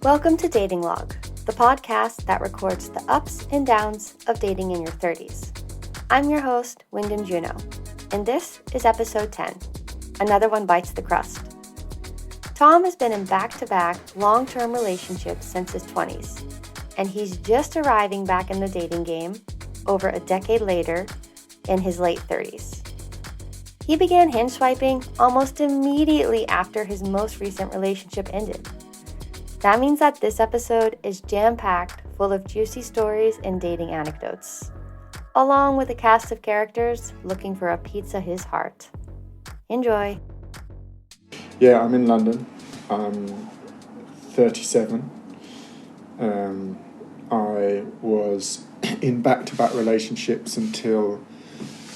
Welcome to Dating Log, the podcast that records the ups and downs of dating in your 30s. I'm your host, Wyndham Juno, and this is episode 10. Another one bites the crust. Tom has been in back-to-back long-term relationships since his 20s, and he's just arriving back in the dating game over a decade later in his late 30s. He began hinge-swiping almost immediately after his most recent relationship ended. That means that this episode is jam-packed full of juicy stories and dating anecdotes, along with a cast of characters looking for a piece of his heart. Enjoy. Yeah, I'm in London. I'm 37. I was in back-to-back relationships until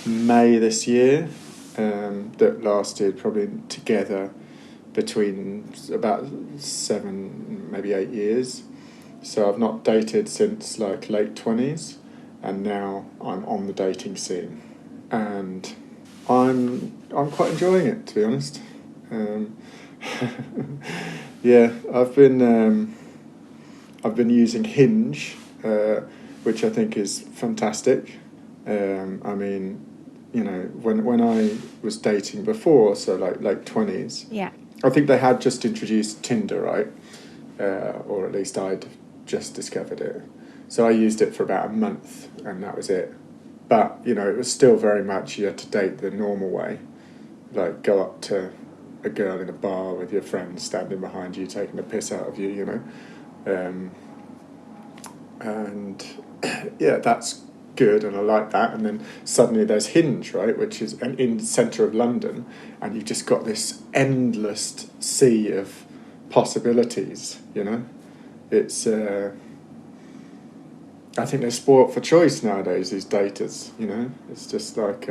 May this year, that lasted probably together between about 7, maybe 8 years. So I've not dated since like late 20s, and now I'm on the dating scene, and I'm quite enjoying it, to be honest. Yeah, I've been using Hinge, which I think is fantastic. I mean, you know, when I was dating before, so like late 20s, yeah, I think they had just introduced Tinder, right? Or at least I'd just discovered it. So I used it for about a month, and that was it. But, you know, it was still very much you had to date the normal way. Like, go up to a girl in a bar with your friends standing behind you, taking the piss out of you, you know. And, yeah, that's good, and I like that. And then suddenly there's Hinge, right, which is in the centre of London, and you've just got this endless sea of possibilities, you know. It's I think they're spoilt for choice nowadays, these daters, you know. It's just like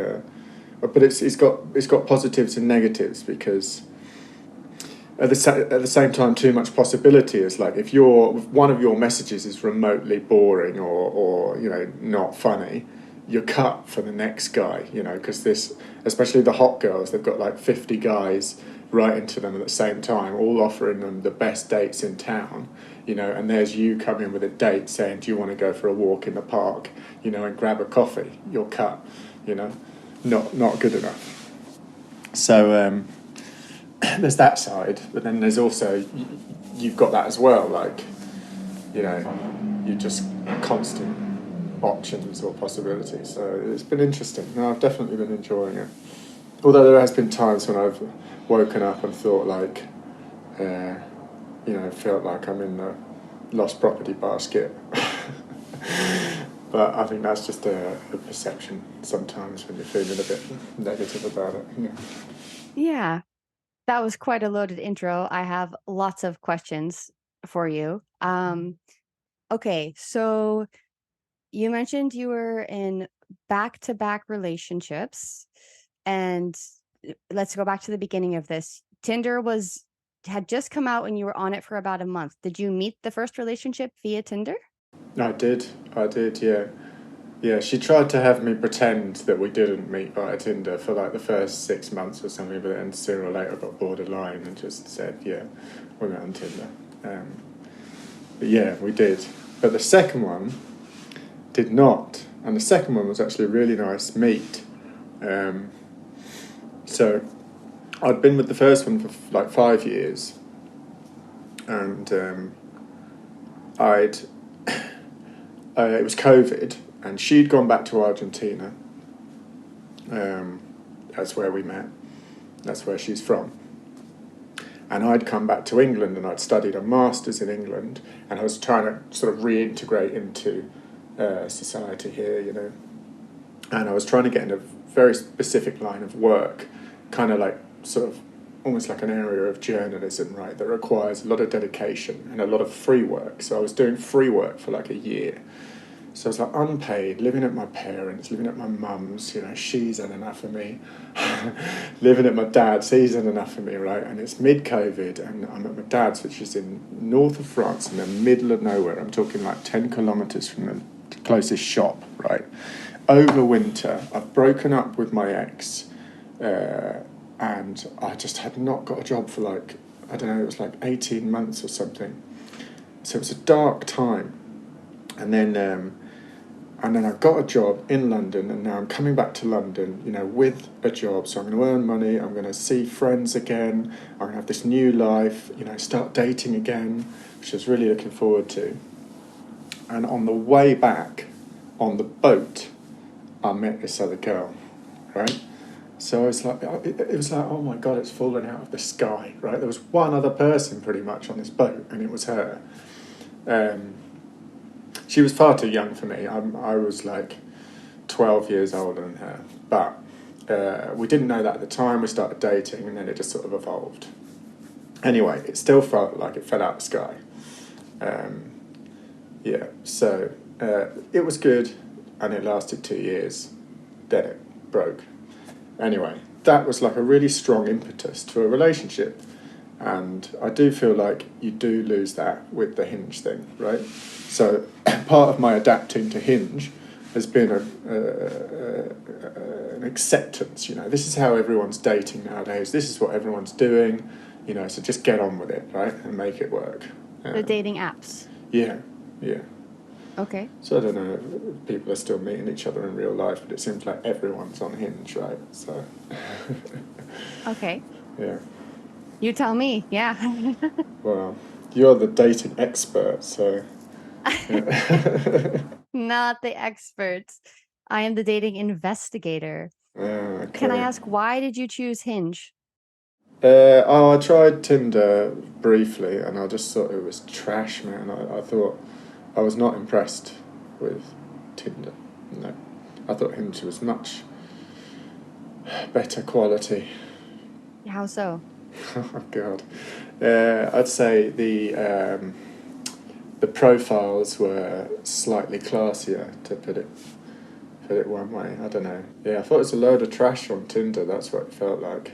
but it's got positives and negatives, because at the same time, too much possibility is like, if one of your messages is remotely boring or you know, not funny, you're cut for the next guy, you know, because especially the hot girls, they've got like 50 guys writing to them at the same time, all offering them the best dates in town, you know, and there's you coming with a date saying, do you want to go for a walk in the park, you know, and grab a coffee? You're cut, you know, not good enough. So there's that side, but then there's also, you've got that as well, like, you know, you just constant options or possibilities. So it's been interesting. No, I've definitely been enjoying it. Although there has been times when I've woken up and thought like, you know, felt like I'm in the lost property basket. But I think that's just a perception sometimes when you're feeling a bit negative about it. Yeah. Yeah. That was quite a loaded intro. I have lots of questions for you. Okay, so you mentioned you were in back-to-back relationships, and let's go back to the beginning of this. Tinder had just come out and you were on it for about a month. Did you meet the first relationship via Tinder? I did, yeah. Yeah, she tried to have me pretend that we didn't meet via Tinder for like the first 6 months or something, but then sooner or later got bored of lying and just said, yeah, we met on Tinder. But yeah, we did. But the second one did not. And the second one was actually a really nice meet. So I'd been with the first one for like 5 years. And it was COVID, and she'd gone back to Argentina. That's where we met. That's where she's from. And I'd come back to England, and I'd studied a master's in England, and I was trying to sort of reintegrate into society here, you know. And I was trying to get in a very specific line of work, kind of like sort of almost like an area of journalism, right, that requires a lot of dedication and a lot of free work. So I was doing free work for like a year. So I was like unpaid, living at my parents', living at my mum's, you know, she's had enough of me. Living at my dad's, he's had enough of me, right? And it's mid-COVID, and I'm at my dad's, which is in north of France, in the middle of nowhere. I'm talking like 10 kilometres from the closest shop, right? Over winter, I've broken up with my ex, and I just had not got a job for like, I don't know, it was like 18 months or something. so it was a dark time, and then I got a job in London, and now I'm coming back to London, with a job. So I'm going to earn money. I'm going to see friends again. I'm going to have this new life. Start dating again, which I was really looking forward to. And on the way back, on the boat, I met this other girl, right? So it was like, oh my God, it's fallen out of the sky, right? There was one other person pretty much on this boat, and it was her. She was far too young for me. I was like 12 years older than her. But we didn't know that at the time. We started dating, and then it just sort of evolved. Anyway, it still felt like it fell out of the sky. So it was good, and it lasted 2 years. Then it broke. Anyway, that was like a really strong impetus to a relationship. And I do feel like you do lose that with the Hinge thing, right? So part of my adapting to Hinge has been an acceptance. This is how everyone's dating nowadays. This is what everyone's doing. So just get on with it, right, and make it work. The dating apps. Yeah. Okay. So I don't know if people are still meeting each other in real life, but it seems like everyone's on Hinge, right? So. Okay. Yeah. You tell me, yeah. Well, you're the dating expert, so. Yeah. Not the experts. I am the dating investigator. Okay. Can I ask, why did you choose Hinge? I tried Tinder briefly, and I just thought it was trash, man. I thought I was not impressed with Tinder. No, I thought Hinge was much better quality. How so? Oh God, I'd say the profiles were slightly classier, to put it one way. I don't know. Yeah, I thought it was a load of trash on Tinder. That's what it felt like.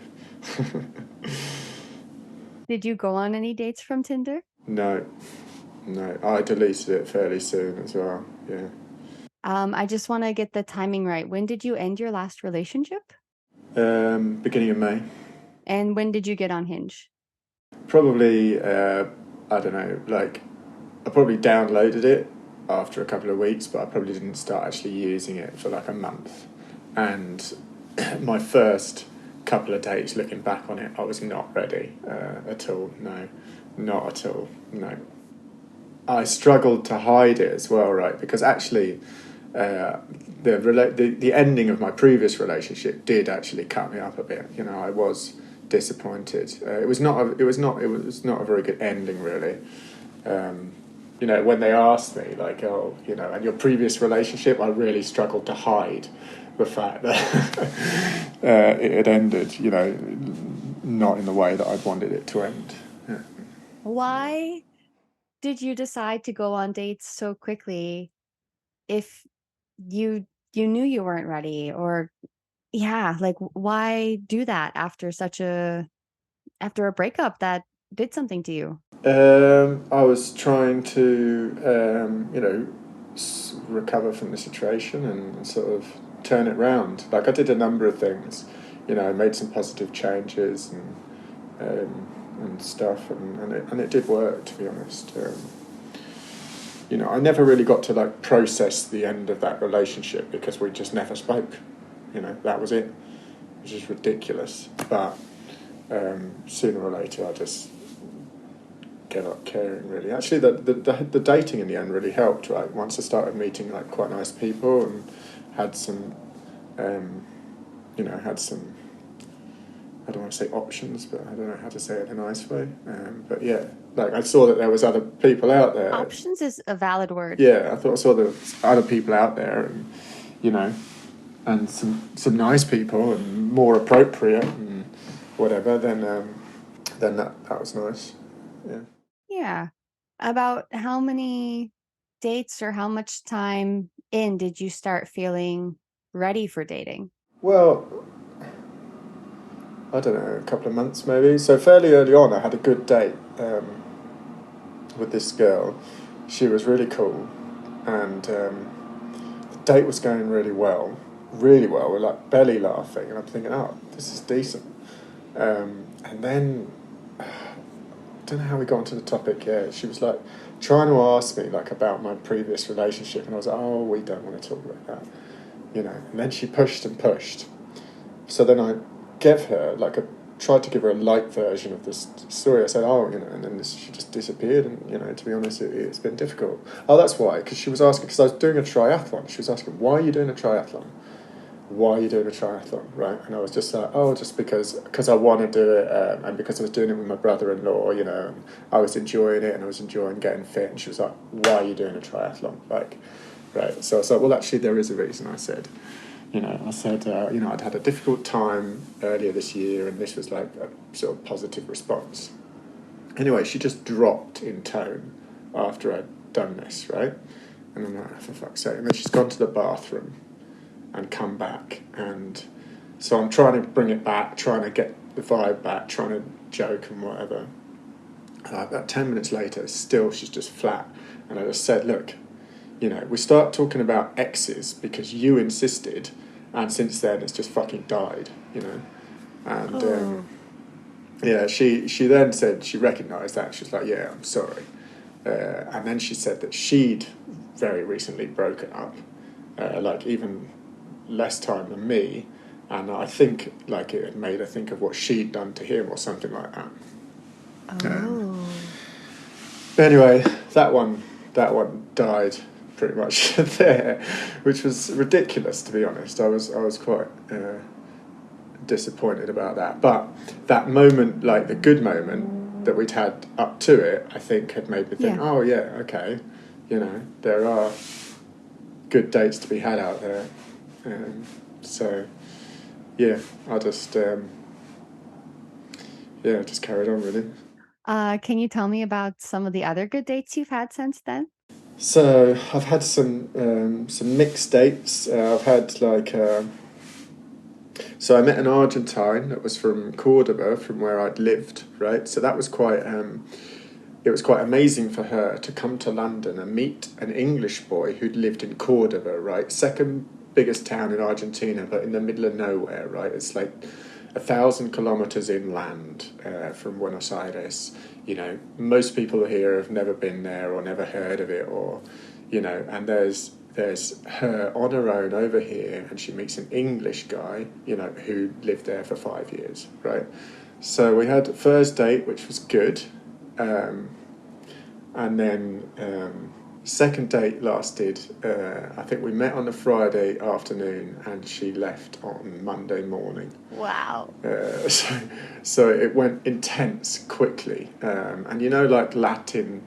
Did you go on any dates from Tinder? No, I deleted it fairly soon as well. Yeah. I just want to get the timing right. When did you end your last relationship? Beginning of May. And when did you get on Hinge? Probably, I don't know, like, I probably downloaded it after a couple of weeks, but I probably didn't start actually using it for like a month. And my first couple of dates, looking back on it, I was not ready at all. No, not at all. No. I struggled to hide it as well, right? Because actually, the ending of my previous relationship did actually cut me up a bit. I was disappointed. It was not a very good ending, really. When they asked me, like, and your previous relationship, I really struggled to hide the fact that it had ended, not in the way that I'd wanted it to end. Yeah. Why did you decide to go on dates so quickly if you knew you weren't ready? Or like, why do that after a breakup that did something to you? I was trying to, recover from the situation and sort of turn it round. Like, I did a number of things, I made some positive changes and stuff, and it did work, to be honest. I never really got to like process the end of that relationship because we just never spoke. That was it, which is ridiculous. But sooner or later, I just gave up caring, really. Actually, the dating in the end really helped, right? Once I started meeting like quite nice people and had some, had some, I don't want to say options, but I don't know how to say it in a nice way. But yeah, like I saw that there was other people out there. Options is a valid word. Yeah, I thought I saw there was other people out there, and and some nice people and more appropriate and whatever. Then that was nice. Yeah. Yeah. About how many dates or how much time in did you start feeling ready for dating? Well, I don't know, a couple of months maybe. So fairly early on, I had a good date with this girl. She was really cool, and the date was going really well, really well. We're like belly laughing, and I'm thinking, oh, this is decent. And then I don't know how we got onto the topic. Yeah, she was like trying to ask me like about my previous relationship, and I was like, oh, we don't want to talk about that, you know. And then she pushed and pushed. So then I tried to give her a light version of this story. I said, oh, you know, and then she just disappeared. And, you know, to be honest, it's been difficult. Oh, that's why, because she was asking, because I was doing a triathlon. She was asking, why are you doing a triathlon? Why are you doing a triathlon, right? And I was just like, oh, just because I want to do it, and because I was doing it with my brother-in-law, you know, and I was enjoying it, and I was enjoying getting fit. And she was like, why are you doing a triathlon? Like, right. So I was like, well, actually, there is a reason. I said, you know, I'd had a difficult time earlier this year, and this was like a sort of positive response. Anyway, she just dropped in tone after I'd done this, right? And I'm like, for fuck's sake. And then she's gone to the bathroom and come back. And so I'm trying to bring it back, trying to get the vibe back, trying to joke and whatever. And about 10 minutes later, still she's just flat. And I just said, look, you know, we start talking about exes because you insisted, and since then it's just fucking died, you know. And yeah, she then said she recognised that. She was like, yeah, I'm sorry. And then she said that she'd very recently broken up, like even less time than me, and I think like it had made her think of what she'd done to him or something like that. Anyway, that one died pretty much there, which was ridiculous, to be honest. I was quite disappointed about that. But that moment, like the good moment that we'd had up to it, I think had made me think, oh yeah, okay, you know, there are good dates to be had out there. So yeah, I just just carried on really. Can you tell me about some of the other good dates you've had since then? So I've had some mixed dates. I've had like so I met an Argentine that was from Cordoba, from where I'd lived, right? So that was quite it was quite amazing for her to come to London and meet an English boy who'd lived in Cordoba, right? Second biggest town in Argentina, but in the middle of nowhere, right? It's like 1,000 kilometers inland from Buenos Aires. You know, most people here have never been there or never heard of it, or, you know, and there's her on her own over here, and she meets an English guy, you know, who lived there for 5 years, right? So we had a first date, which was good, and then second date lasted, I think we met on a Friday afternoon and she left on Monday morning. Wow. So it went intense quickly. And you know, like Latinas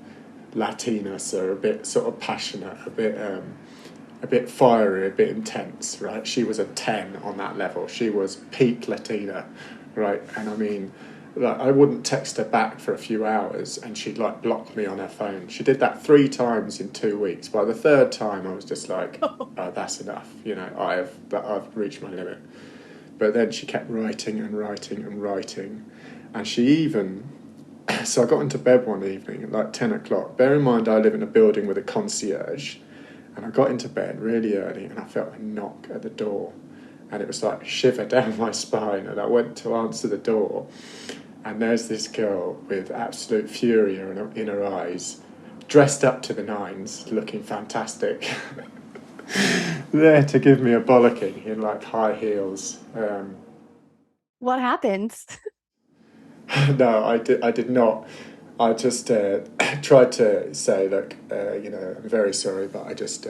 are a bit sort of passionate, a bit fiery, a bit intense, right? She was a 10 on that level. She was peak Latina, right? And I mean, like, I wouldn't text her back for a few hours and she'd like block me on her phone. She did that 3 times in 2 weeks. By the third time I was just like, oh, that's enough, you know, I've reached my limit. But then she kept writing and writing and writing, and she even so I got into bed one evening at like 10 o'clock. Bear in mind I live in a building with a concierge, and I got into bed really early and I felt a knock at the door, and it was like a shiver down my spine, and I went to answer the door, and there's this girl with absolute fury in her eyes, dressed up to the nines, looking fantastic, there to give me a bollocking in like high heels. What happens? No, I did not. I just tried to say, look, you know, I'm very sorry, but I just,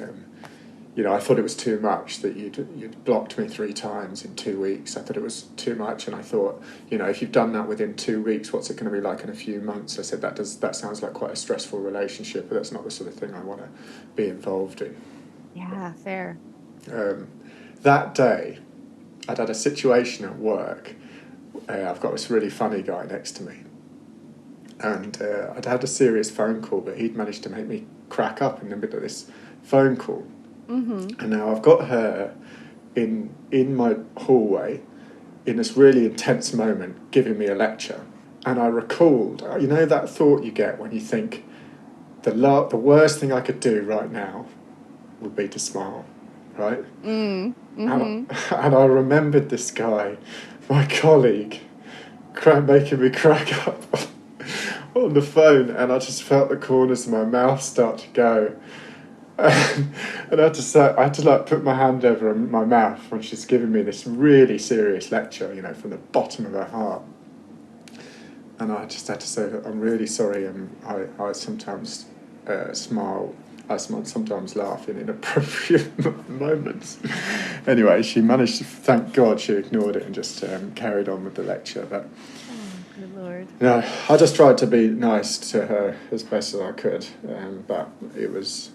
you know, I thought it was too much that you'd blocked me 3 times in 2 weeks. I thought it was too much, and I thought, you know, if you've done that within 2 weeks, what's it going to be like in a few months? I said that sounds like quite a stressful relationship, but that's not the sort of thing I want to be involved in. Yeah, fair. That day, I'd had a situation at work. I've got this really funny guy next to me, and I'd had a serious phone call, but he'd managed to make me crack up in the middle of this phone call. Mm-hmm. And now I've got her in my hallway in this really intense moment giving me a lecture, and I recalled, you know, that thought you get when you think the worst thing I could do right now would be to smile, right? Mm-hmm. And I remembered this guy, my colleague, making me crack up on the phone, and I just felt the corners of my mouth start to go. And I had to like put my hand over my mouth when she's giving me this really serious lecture, you know, from the bottom of her heart. And I just had to say that I'm really sorry, and I sometimes smile. I sometimes laugh in inappropriate moments. Anyway, she managed to, thank God she ignored it and just carried on with the lecture. But good Lord. No, I just tried to be nice to her as best as I could, but it was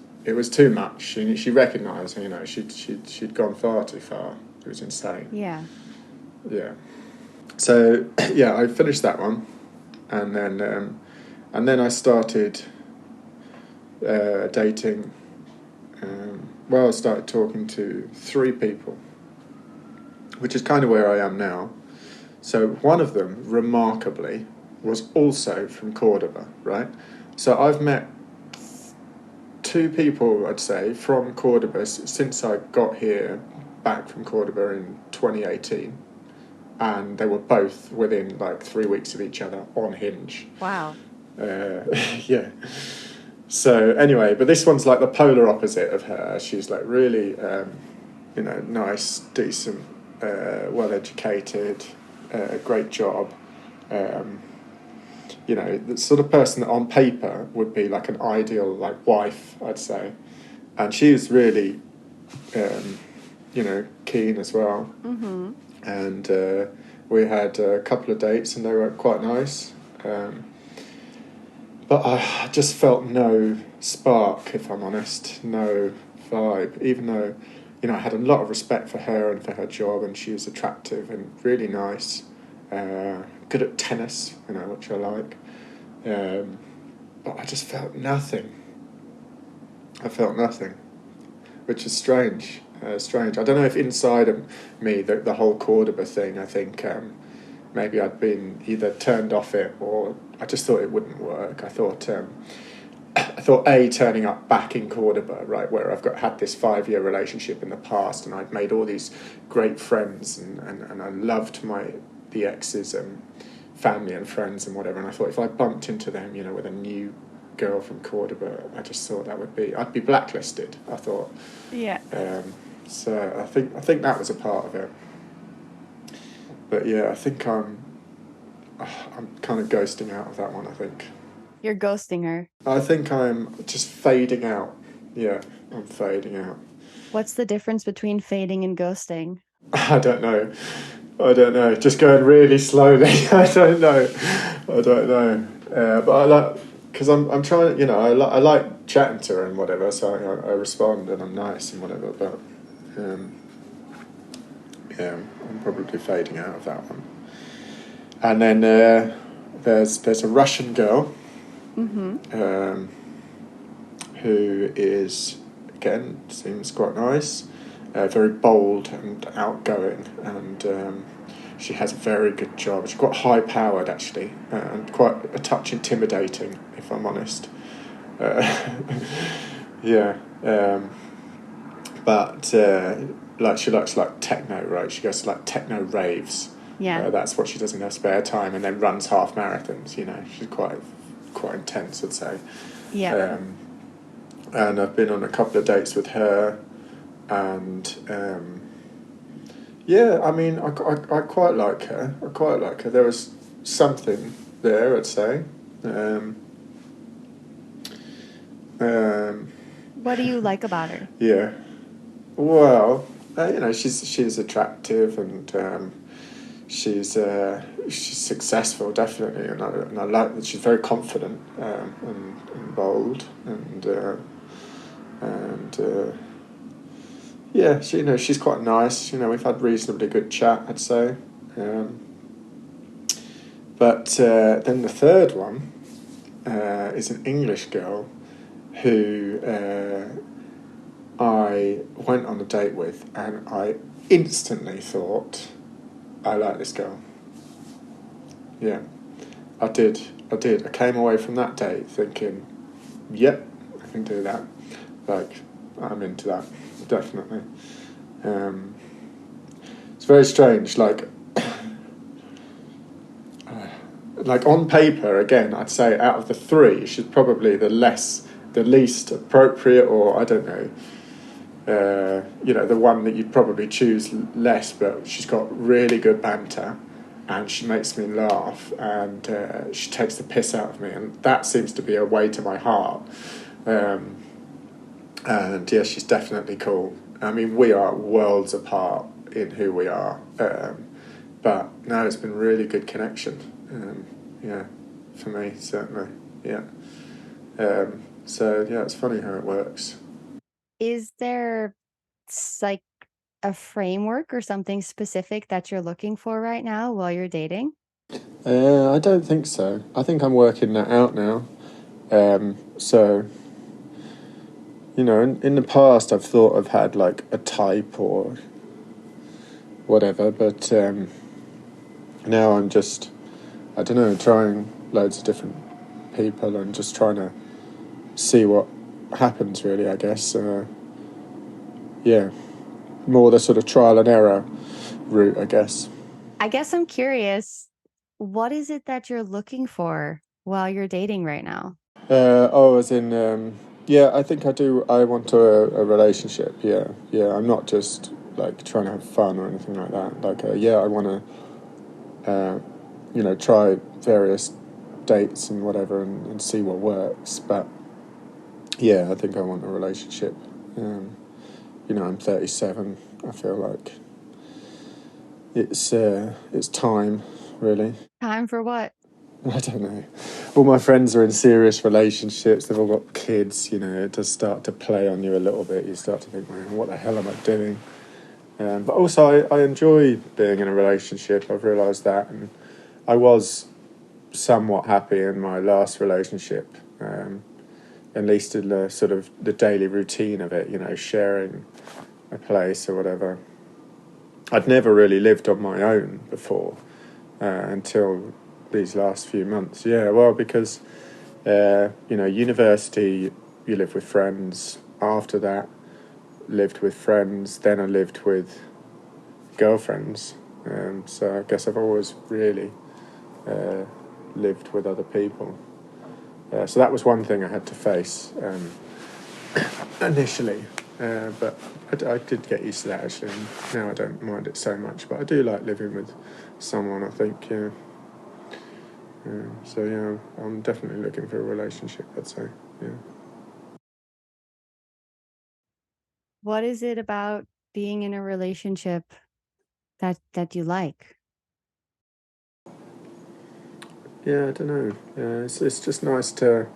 too much. She recognised, you know, she'd gone far too far. It was insane. Yeah. Yeah. So yeah, I finished that one, and then I started dating. I started talking to 3 people, which is kind of where I am now. So one of them, remarkably, was also from Cordoba, right? So I've met 2 people, I'd say, from Cordoba since I got here back from Cordoba in 2018. And they were both within like 3 weeks of each other on Hinge. Wow. Yeah. So anyway, but this one's like the polar opposite of her. She's like really, nice, decent, well-educated, great job. The sort of person that on paper would be like an ideal like wife, I'd say. And she was really, keen as well. Mm-hmm. And we had a couple of dates, and they were quite nice. But I just felt no spark, if I'm honest, no vibe, even though, I had a lot of respect for her and for her job, and she was attractive and really nice, good at tennis, which I like. But I just felt nothing. I felt nothing, which is strange. I don't know if inside of me, the whole Cordoba thing, I think maybe I'd been either turned off it, or I just thought it wouldn't work. I thought turning up back in Cordoba, right, where I've had this 5-year relationship in the past, and I'd made all these great friends, and I loved the exes and family and friends and whatever, and I thought if I bumped into them, with a new girl from Cordoba, I just thought I'd be blacklisted, I thought. Yeah. So I think that was a part of it. But yeah, I think I'm kind of ghosting out of that one, I think. You're ghosting her. I think I'm just fading out. Yeah, I'm fading out. What's the difference between fading and ghosting? I don't know. Just going really slowly. I don't know. But I like, because I'm trying, I like chatting to her and whatever, so I respond and I'm nice and whatever, but I'm probably fading out of that one. And then there's a Russian girl, mm-hmm. Who is, again, seems quite nice, very bold and outgoing, and she has a very good job. She's quite high-powered, actually, and quite a touch intimidating, if I'm honest. Yeah. But she likes like techno, right? She goes to like techno raves. Yeah. That's what she does in her spare time, and then runs half marathons. She's quite intense, I'd say. Yeah. And I've been on a couple of dates with her, and I quite like her. There was something there, I'd say. What do you like about her? Yeah. Well, she's attractive, and she's successful, definitely, and I like that she's very confident and bold, yeah, she's quite nice. We've had reasonably good chat, I'd say. But then the third one is an English girl who I went on a date with, and I instantly thought, I like this girl. Yeah, I did. I came away from that date thinking, yep, I can do that. Like, I'm into that, definitely. It's very strange, like, like on paper, again, I'd say out of the three, she's probably the least appropriate, or I don't know, the one that you'd probably choose less, but she's got really good banter and she makes me laugh and she takes the piss out of me, and that seems to be a way to my heart. And yeah, she's definitely cool. I mean, we are worlds apart in who we are, but no, it's been really good connection. Yeah, for me, certainly. Yeah. So yeah, it's funny how it works. Is there like a framework or something specific that you're looking for right now while you're dating? I don't think so. I think I'm working that out now. So, in the past I've thought I've had like a type or whatever, but now I'm just, I don't know, trying loads of different people and just trying to see what happens, really, I guess. Yeah, more the sort of trial and error route, I guess. I guess I'm curious, what is it that you're looking for while you're dating right now? As in, yeah, I think I do. I want a relationship. Yeah, yeah. I'm not just like trying to have fun or anything like that. Like, yeah, I want to, try various dates and whatever and see what works. But yeah, I think I want a relationship. I'm 37. I feel like it's time, really. Time for what? I don't know. All my friends are in serious relationships. They've all got kids. It does start to play on you a little bit. You start to think, man, what the hell am I doing? But also, I enjoy being in a relationship. I've realised that, and I was somewhat happy in my last relationship. At least in the sort of the daily routine of it. Sharing a place or whatever. I'd never really lived on my own before until these last few months. Yeah, well, because university, you live with friends. After that, lived with friends. Then I lived with girlfriends. So I guess I've always really lived with other people. So that was one thing I had to face initially. But I did get used to that, actually. And now I don't mind it so much. But I do like living with someone, I think, yeah. So yeah, I'm definitely looking for a relationship, I'd say. Yeah. What is it about being in a relationship that you like? Yeah, I don't know. It's just nice to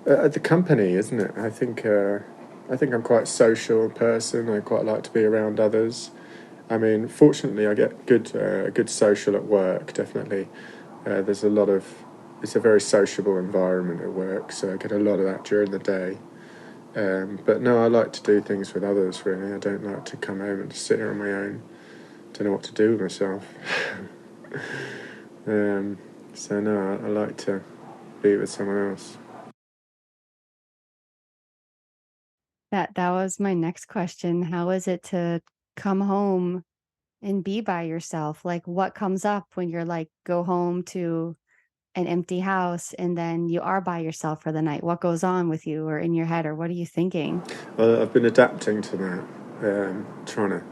the company, isn't it? I think I'm quite a social person. I quite like to be around others. I mean, fortunately, I get good social at work. Definitely, there's a lot of. It's a very sociable environment at work, so I get a lot of that during the day. But no, I like to do things with others. Really, I don't like to come home and just sit here on my own. Don't know what to do with myself. So no, I like to be with someone else. That was my next question. How is it to come home and be by yourself? Like, what comes up when you're like, go home to an empty house and then you are by yourself for the night? What goes on with you or in your head, or what are you thinking? Well, I've been adapting to that, trying to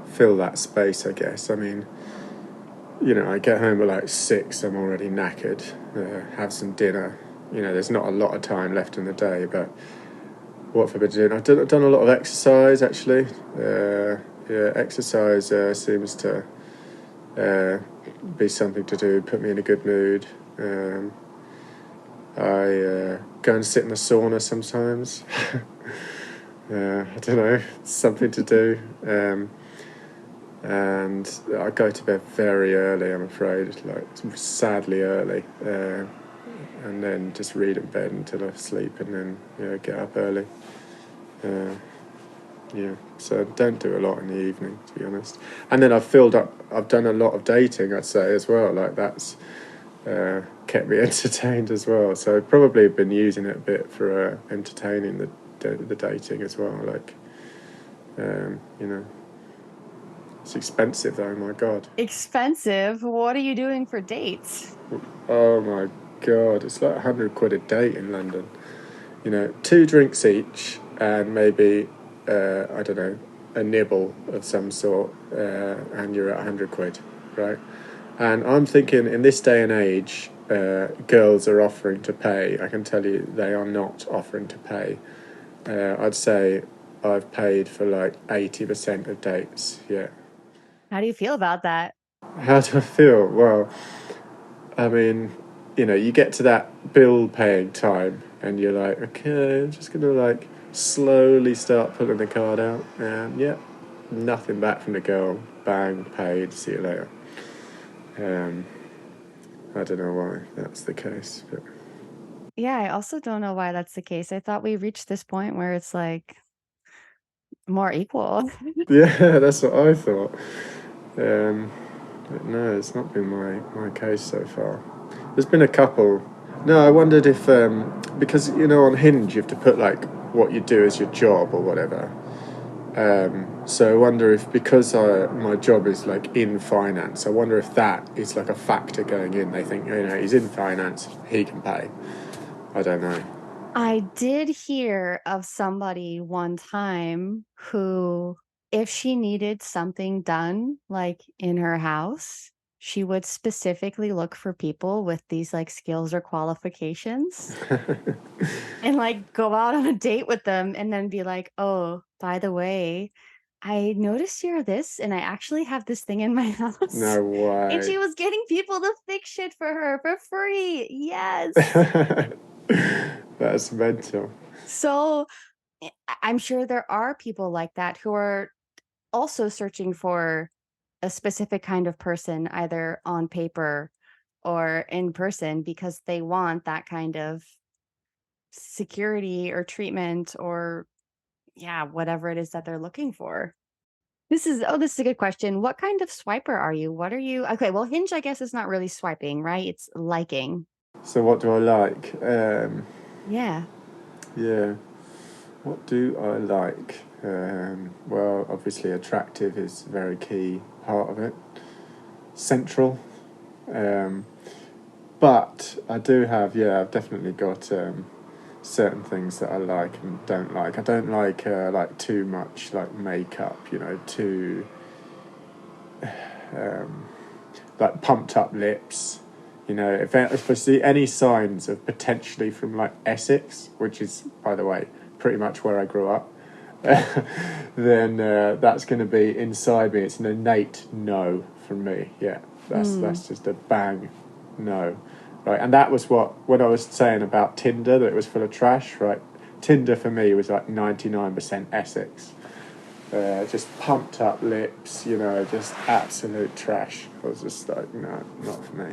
fill that space, I guess. I mean, I get home at like 6, I'm already knackered, have some dinner. There's not a lot of time left in the day, but what have I been doing? I've done a lot of exercise, actually. Yeah, exercise seems to be something to do, put me in a good mood. I go and sit in the sauna sometimes. I don't know, something to do. And I go to bed very early, I'm afraid, like sadly early, and then just read in bed until I sleep, and then get up early. So don't do a lot in the evening, to be honest. And then I've done a lot of dating, I'd say, as well. Like that's kept me entertained as well. So I've probably been using it a bit for entertaining the dating as well. Like, you know. It's expensive though, my God. Expensive? What are you doing for dates? Oh my God, it's like £100 a date in London. 2 drinks each and maybe, I don't know, a nibble of some sort, and you're at £100, right? And I'm thinking in this day and age, girls are offering to pay. I can tell you they are not offering to pay. I'd say I've paid for like 80% of dates, yeah. How do you feel about that? How do I feel? Well, I mean, you get to that bill paying time and you're like, okay, I'm just going to like slowly start pulling the card out. And yeah, nothing back from the girl. Bang, paid, see you later. I don't know why that's the case. But Yeah, I also don't know why that's the case. I thought we reached this point where it's like more equal. yeah, that's what I thought. But no, it's not been my case so far. There's been a couple. No, I wondered if, because, on Hinge you have to put like what you do as your job or whatever. So I wonder if, because my job is like in finance, I wonder if that is like a factor going in. They think, he's in finance, he can pay. I don't know. I did hear of somebody one time who, if she needed something done, like in her house, she would specifically look for people with these like skills or qualifications and like go out on a date with them and then be like, oh, by the way, I noticed you're this and I actually have this thing in my house. No And she way. was getting people to fix shit for her for free. Yes. That's mental. So I'm sure there are people like that who are also searching for a specific kind of person, either on paper or in person, because they want that kind of security or treatment or, yeah, whatever it is that they're looking for. This is a good question. What kind of swiper are you? What are you? Okay, well, Hinge, I guess, is not really swiping, right? It's liking. So what do I like? Yeah. Yeah. What do I like? Well, obviously, attractive is a very key part of it. Central. Um, but I do have, I've definitely got certain things that I like and don't like. I don't like too much like makeup, too like pumped up lips. If I see any signs of potentially from like Essex, which is, by the way, pretty much where I grew up, then that's going to be inside me. It's an innate no from me. Yeah, that's just a bang no, right? And that was when I was saying about Tinder, that it was full of trash, right? Tinder for me was like 99% Essex. Just pumped up lips, just absolute trash. I was just like, no, not for me.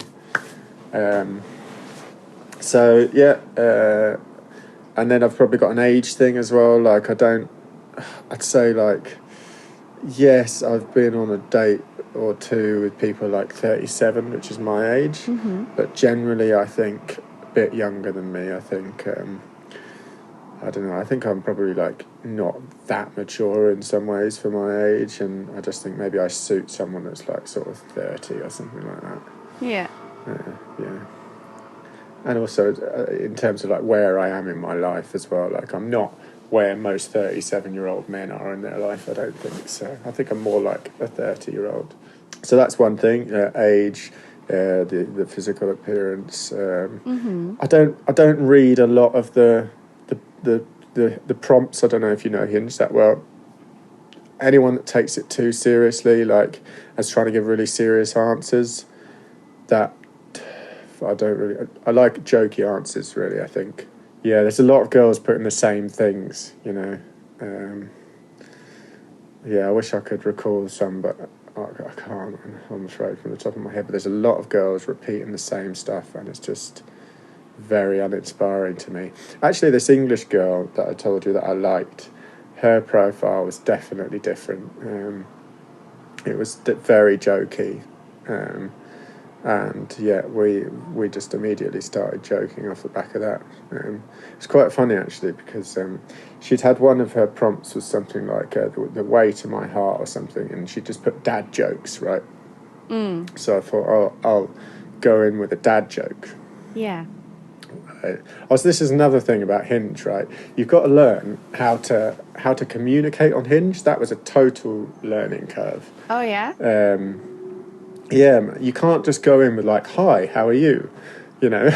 So yeah, and then I've probably got an age thing as well. Like I'd say like, yes, I've been on a date or two with people like 37, which is my age, but generally I think a bit younger than me. I think, I don't know, I think I'm probably like not that mature in some ways for my age, and I just think maybe I suit someone that's like sort of 30 or something like that. Yeah. Yeah. And also in terms of like where I am in my life as well, like I'm not where most 37-year-old men are in their life, I don't think so. I think I'm more like a 30-year-old. So that's one thing, age, the physical appearance. I don't read a lot of the prompts. I don't know if you know Hinge that well. Anyone that takes it too seriously, like as trying to give really serious answers, that I don't really. I like jokey answers, really. I think. Yeah, there's a lot of girls putting the same things. Yeah, I wish I could recall some, but I can't. I'm afraid from the top of my head. But there's a lot of girls repeating the same stuff, and it's just very uninspiring to me. Actually, this English girl that I told you that I liked, her profile was definitely different. It was very jokey. And yeah, we just immediately started joking off the back of that. It's quite funny actually because she'd had one of her prompts was something like the way to my heart or something, and she just put dad jokes, right? So I thought, oh, I'll go in with a dad joke. Yeah. Right? Also, this is another thing about Hinge, right? You've got to learn how to communicate on Hinge. That was a total learning curve. Oh, yeah? Yeah, you can't just go in with like, hi, how are you? You know,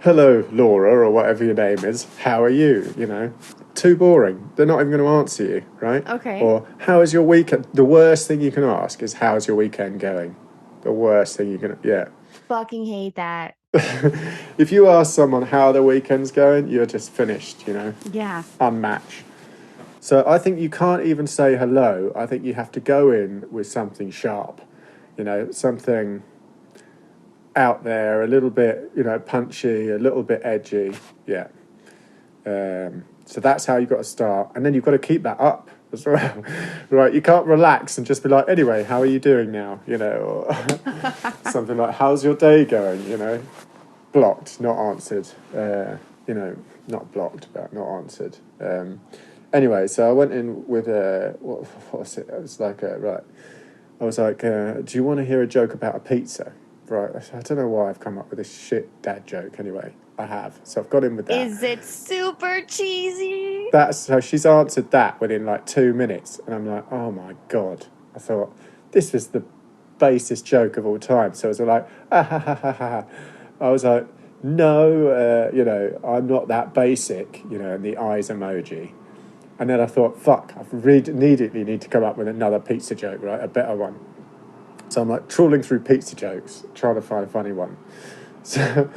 hello, Laura, or whatever your name is, how are you? You know, too boring. They're not even going to answer you, right? Okay. Or, how is your weekend? The worst thing you can ask is, how's your weekend going? The worst thing you can, yeah. Fucking hate that. If you ask someone how their weekend's going, you're just finished, you know? Yeah. Unmatched. So I think you can't even say hello. I think you have to go in with something sharp, you know, something out there, a little bit, you know, punchy, a little bit edgy. Yeah. So that's how you've got to start. And then you've got to keep that up as well, right? You can't relax and just be like, anyway, how are you doing now? You know, or something like, how's your day going? You know, blocked, not answered. You know, not blocked, but not answered. Anyway, so I went in with what was it? It was like, right. I was like, do you want to hear a joke about a pizza? Right. I don't know why I've come up with this shit dad joke. Anyway, I have. So I've got in with that. Is it super cheesy? So she's answered that within like 2 minutes. And I'm like, oh my God. I thought, this was the basest joke of all time. So I was like, ah, ha, ha, ha, ha. I was like, no, you know, I'm not that basic, you know, and the eyes emoji. And then I thought, fuck, I immediately need to come up with another pizza joke, right? A better one. So I'm like trawling through pizza jokes, trying to find a funny one. So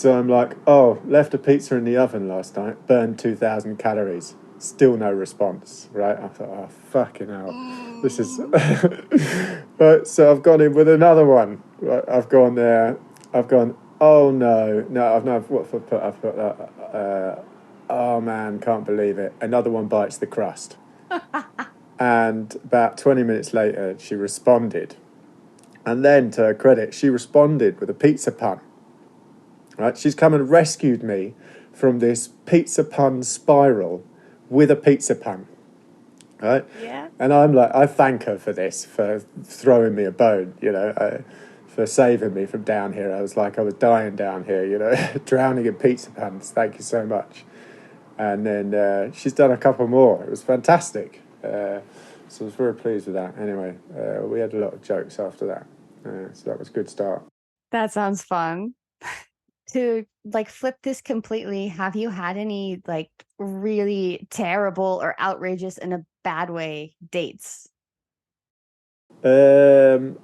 I'm like, oh, left a pizza in the oven last night, burned 2,000 calories. Still no response, right? I thought, oh, fucking hell. This is... But so I've gone in with another one. Right? I've gone there. I've gone, oh, no. No, I've not... What have I put? I've put... oh, man, can't believe it. Another one bites the crust. And about 20 minutes later, she responded. And then, to her credit, she responded with a pizza pun. Right? She's come and rescued me from this pizza pun spiral with a pizza pun. Right? Yeah. And I'm like, I thank her for this, for throwing me a bone, you know, for saving me from down here. I was dying down here, you know, drowning in pizza puns. Thank you so much. And then she's done a couple more. It was fantastic. So I was very pleased with that. Anyway, we had a lot of jokes after that. So that was a good start. That sounds fun. To like flip this completely, have you had any like really terrible or outrageous in a bad way dates? I've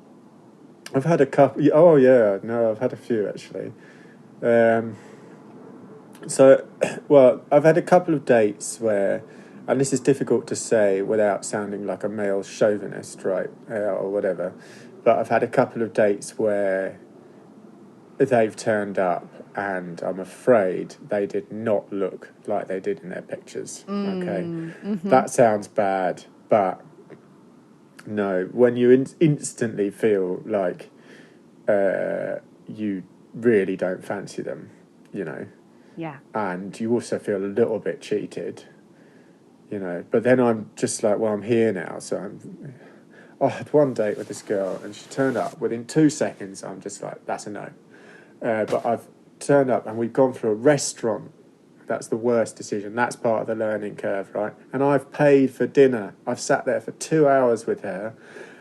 had a couple. Oh yeah, no, I've had a few actually. So, well, I've had a couple of dates where, and this is difficult to say without sounding like a male chauvinist, right, or whatever, but I've had a couple of dates where they've turned up and I'm afraid they did not look like they did in their pictures. Okay, that sounds bad, but no, when you instantly feel like you really don't fancy them, you know. Yeah. And you also feel a little bit cheated, you know. But then I'm just like, well, I'm here now, so I had one date with this girl, and she turned up within 2 seconds. I'm just like, that's a no. But I've turned up, and we've gone for a restaurant. That's the worst decision. That's part of the learning curve, right? And I've paid for dinner. I've sat there for 2 hours with her,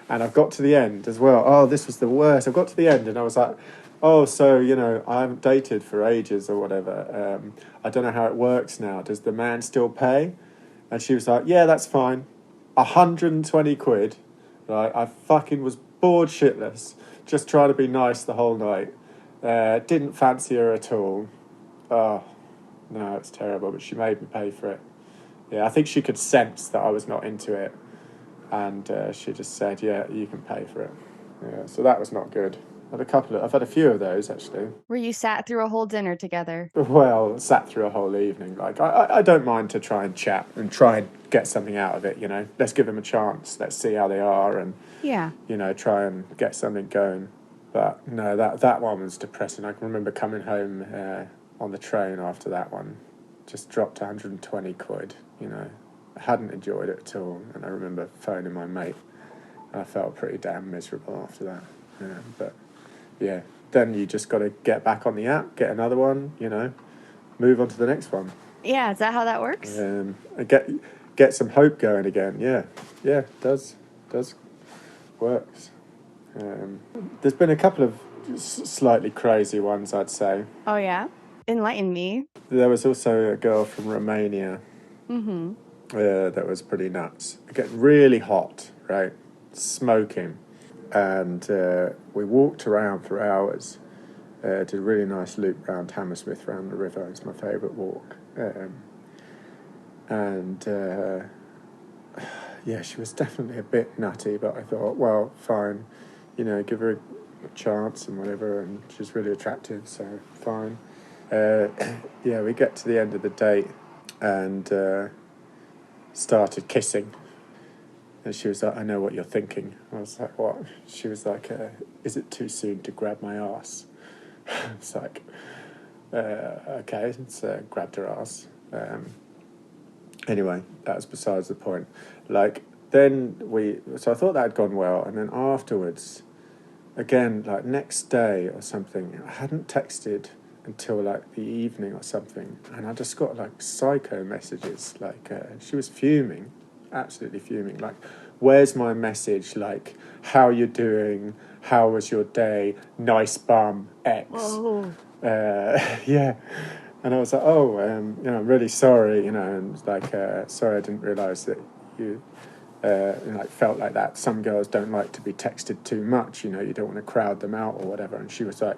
and I've got to the end as well. Oh, this was the worst. I've got to the end, and I was like, oh, so, you know, I haven't dated for ages or whatever. I don't know how it works now. Does the man still pay? And she was like, yeah, that's fine. 120 quid. Right? I fucking was bored shitless. Just trying to be nice the whole night. Didn't fancy her at all. Oh, no, it's terrible. But she made me pay for it. Yeah, I think she could sense that I was not into it. And she just said, yeah, you can pay for it. Yeah, so that was not good. I've had a few of those actually. Where you sat through a whole dinner together? Well, sat through a whole evening. Like I don't mind to try and chat and try and get something out of it. You know, let's give them a chance. Let's see how they are, and Yeah. you know, try and get something going. But no, that one was depressing. I can remember coming home on the train after that one, just dropped 120 quid. I hadn't enjoyed it at all, and I remember phoning my mate. And I felt pretty damn miserable after that. But yeah, then you just got to get back on the app, get another one. Move on to the next one. Yeah, is that how that works? And get some hope going again. Yeah, it does works. There's been a couple of slightly crazy ones, I'd say. Oh, yeah? Enlighten me. There was also a girl from Romania Mm-hmm. that was pretty nuts. Getting really hot, right? Smoking. And we walked around for hours. Did a really nice loop around Hammersmith, around the river. It's my favourite walk. Yeah, she was definitely a bit nutty, but I thought, well, fine, give her a chance and whatever, and she's really attractive, so fine. Yeah, we get to the end of the date and started kissing. And she was like, I know what you're thinking. I was like, what? She was like, is it too soon to grab my ass? It's like, okay, so grabbed her ass. Anyway, that was besides the point. So I thought that had gone well, and then afterwards, again, next day or something, I hadn't texted until the evening or something, and I just got psycho messages. She was fuming, absolutely fuming. Where's my message? How you doing? How was your day? Nice bum, X. Whoa. Yeah. And I was like, I'm really sorry, and sorry, I didn't realise that you, felt like that. Some girls don't like to be texted too much, you don't want to crowd them out or whatever. And she was like,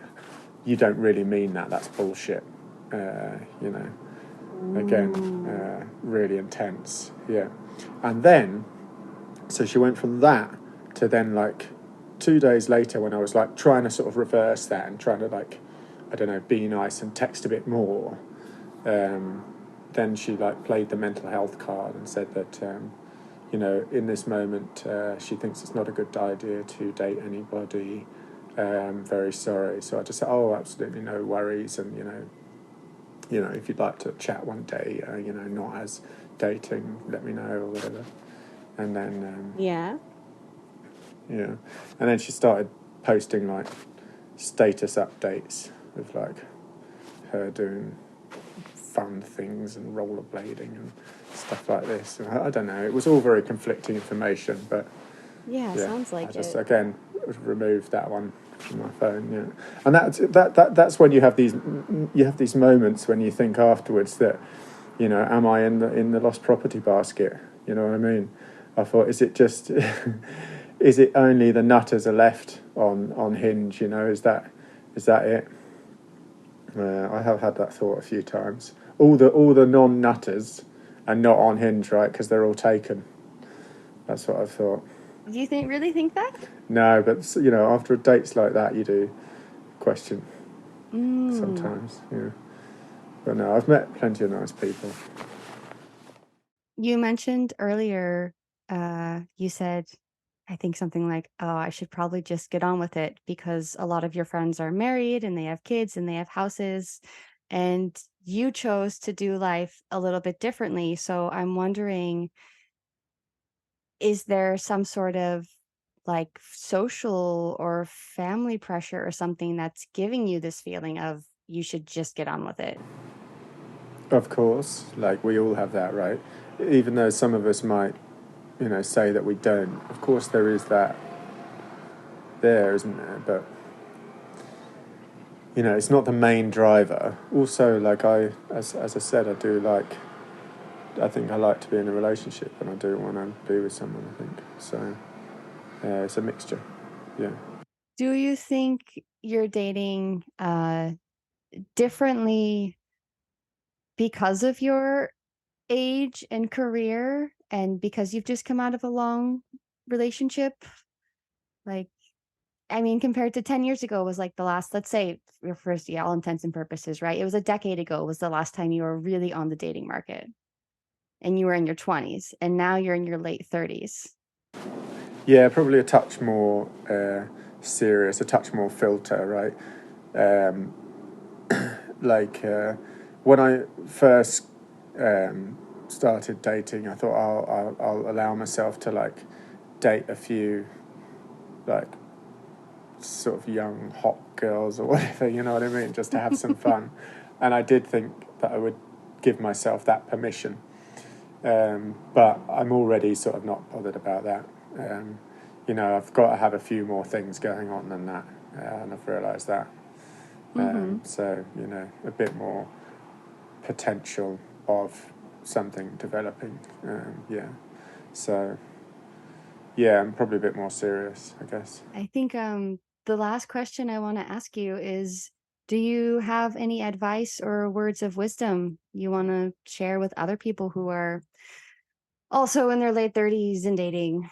you don't really mean that, that's bullshit, again, really intense, yeah. And then, so she went from that to then 2 days later when I was trying to sort of reverse that and trying to I don't know, be nice and text a bit more. Then she played the mental health card and said that, in this moment, she thinks it's not a good idea to date anybody. Very sorry. So I just said, absolutely no worries. And, if you'd like to chat one day, not as dating, let me know or whatever. And then, Yeah. and then she started posting status updates with her doing fun things and rollerblading and stuff like this. And I don't know. It was all very conflicting information, but Yeah, sounds like I just it. again removed that one from my phone. Yeah, and that's when you have these moments when you think afterwards that am I in the lost property basket? You know what I mean? I thought, is it just is it only the nutters are left on Hinge? Is that it? I have had that thought a few times. All the non-nutters are not on Hinge, right? Because they're all taken. That's what I've thought. Do you really think that? No, but after dates like that, you do question sometimes. Yeah, but no, I've met plenty of nice people. You mentioned earlier, you said, I think something like, oh, I should probably just get on with it because a lot of your friends are married and they have kids and they have houses, and you chose to do life a little bit differently. So I'm wondering, is there some sort of social or family pressure or something that's giving you this feeling of you should just get on with it? Of course, we all have that, right? Even though some of us might, say that we don't. Of course, there is that there, isn't there? But it's not the main driver. Also, as I said, I think I like to be in a relationship, and I do want to be with someone. I think so. It's a mixture. Yeah. Do you think you're dating differently because of your age and career and because you've just come out of a long relationship? Like, I mean, compared to 10 years ago was the last, let's say, your first, yeah, all intents and purposes, right? It was a decade ago was the last time you were really on the dating market and you were in your 20s, and now you're in your late 30s. Yeah, probably a touch more serious, a touch more filter, right? When I first started dating, I thought I'll allow myself to like date a few like sort of young hot girls or whatever, you know what I mean, just to have some fun. And I did think that I would give myself that permission, but I'm already sort of not bothered about that. I've got to have a few more things going on than that, and I've realised that. So, a bit more potential of something developing. So, I'm probably a bit more serious, I guess. I think the last question I want to ask you is, do you have any advice or words of wisdom you want to share with other people who are also in their late 30s and dating?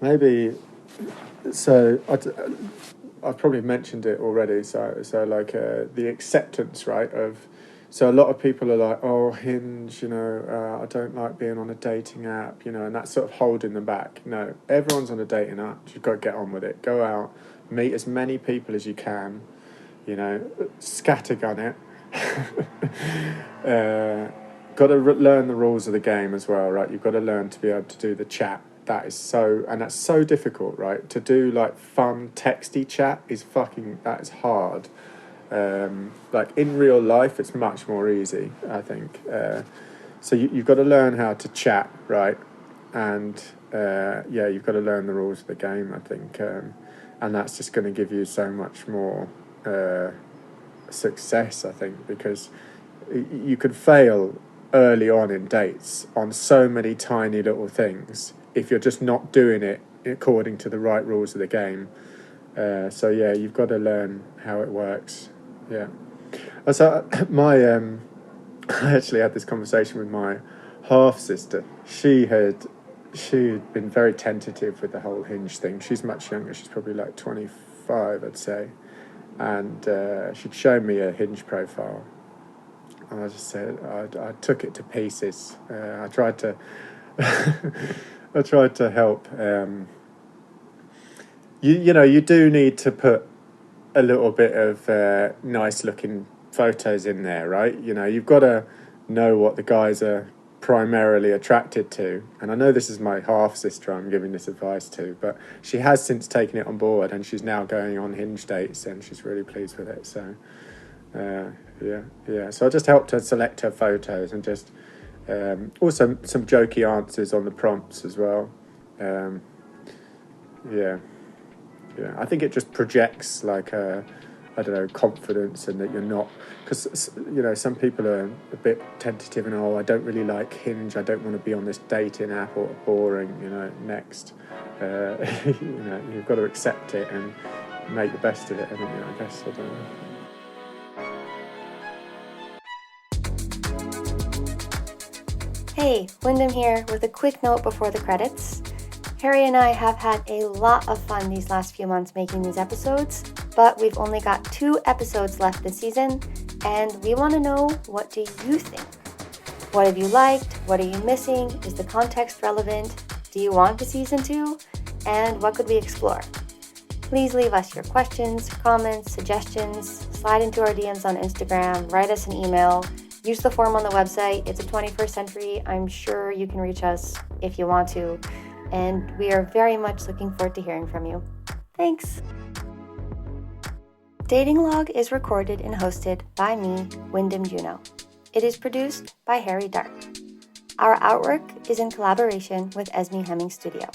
Maybe. So I've probably mentioned it already. So like the acceptance, right? So a lot of people are like, oh, Hinge, I don't like being on a dating app, and that's sort of holding them back. No, everyone's on a dating app. You've got to get on with it. Go out, meet as many people as you can, scattergun it. Got to learn the rules of the game as well, right? You've got to learn to be able to do the chat. That's so difficult, right? To do like fun texty chat that is hard. Like in real life, it's much more easy, I think. So you've got to learn how to chat, right? And you've got to learn the rules of the game, I think. And that's just going to give you so much more success, I think, because you could fail early on in dates on so many tiny little things if you're just not doing it according to the right rules of the game. You've got to learn how it works. Yeah. So I actually had this conversation with my half sister. She'd been very tentative with the whole Hinge thing. She's much younger. She's probably like 25, I'd say. And she'd shown me a Hinge profile. And I just said, I took it to pieces. I tried to help. You do need to put a little bit of nice looking photos in there, right? You've got to know what the guys are primarily attracted to. And I know this is my half sister I'm giving this advice to, but she has since taken it on board and she's now going on Hinge dates and she's really pleased with it. So so I just helped her select her photos and just also some jokey answers on the prompts as well. I think it just projects like confidence, and that you're not, because some people are a bit tentative and I don't really like Hinge, I don't want to be on this dating app, or boring, next. You've got to accept it and make the best of it, haven't you? I guess. I don't know. Hey, Wyndham here with a quick note before the credits. Harry and I have had a lot of fun these last few months making these episodes, but we've only got 2 episodes left this season, and we want to know, what do you think? What have you liked? What are you missing? Is the context relevant? Do you want a season 2? And what could we explore? Please leave us your questions, comments, suggestions, slide into our DMs on Instagram, write us an email, use the form on the website. It's a 21st century. I'm sure you can reach us if you want to. And we are very much looking forward to hearing from you. Thanks! Dating Log is recorded and hosted by me, Wyndham Juno. It is produced by Harry Dart. Our artwork is in collaboration with Esme Hemming Studio.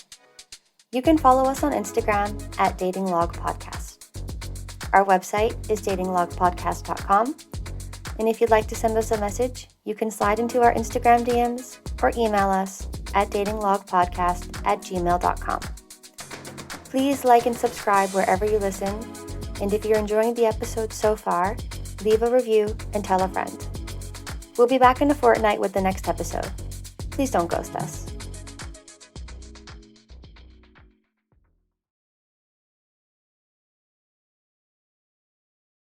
You can follow us on Instagram at Dating Log Podcast. Our website is datinglogpodcast.com. And if you'd like to send us a message, you can slide into our Instagram DMs or email us at datinglogpodcast@gmail.com. Please like and subscribe wherever you listen. And if you're enjoying the episode so far, leave a review and tell a friend. We'll be back in a fortnight with the next episode. Please don't ghost us.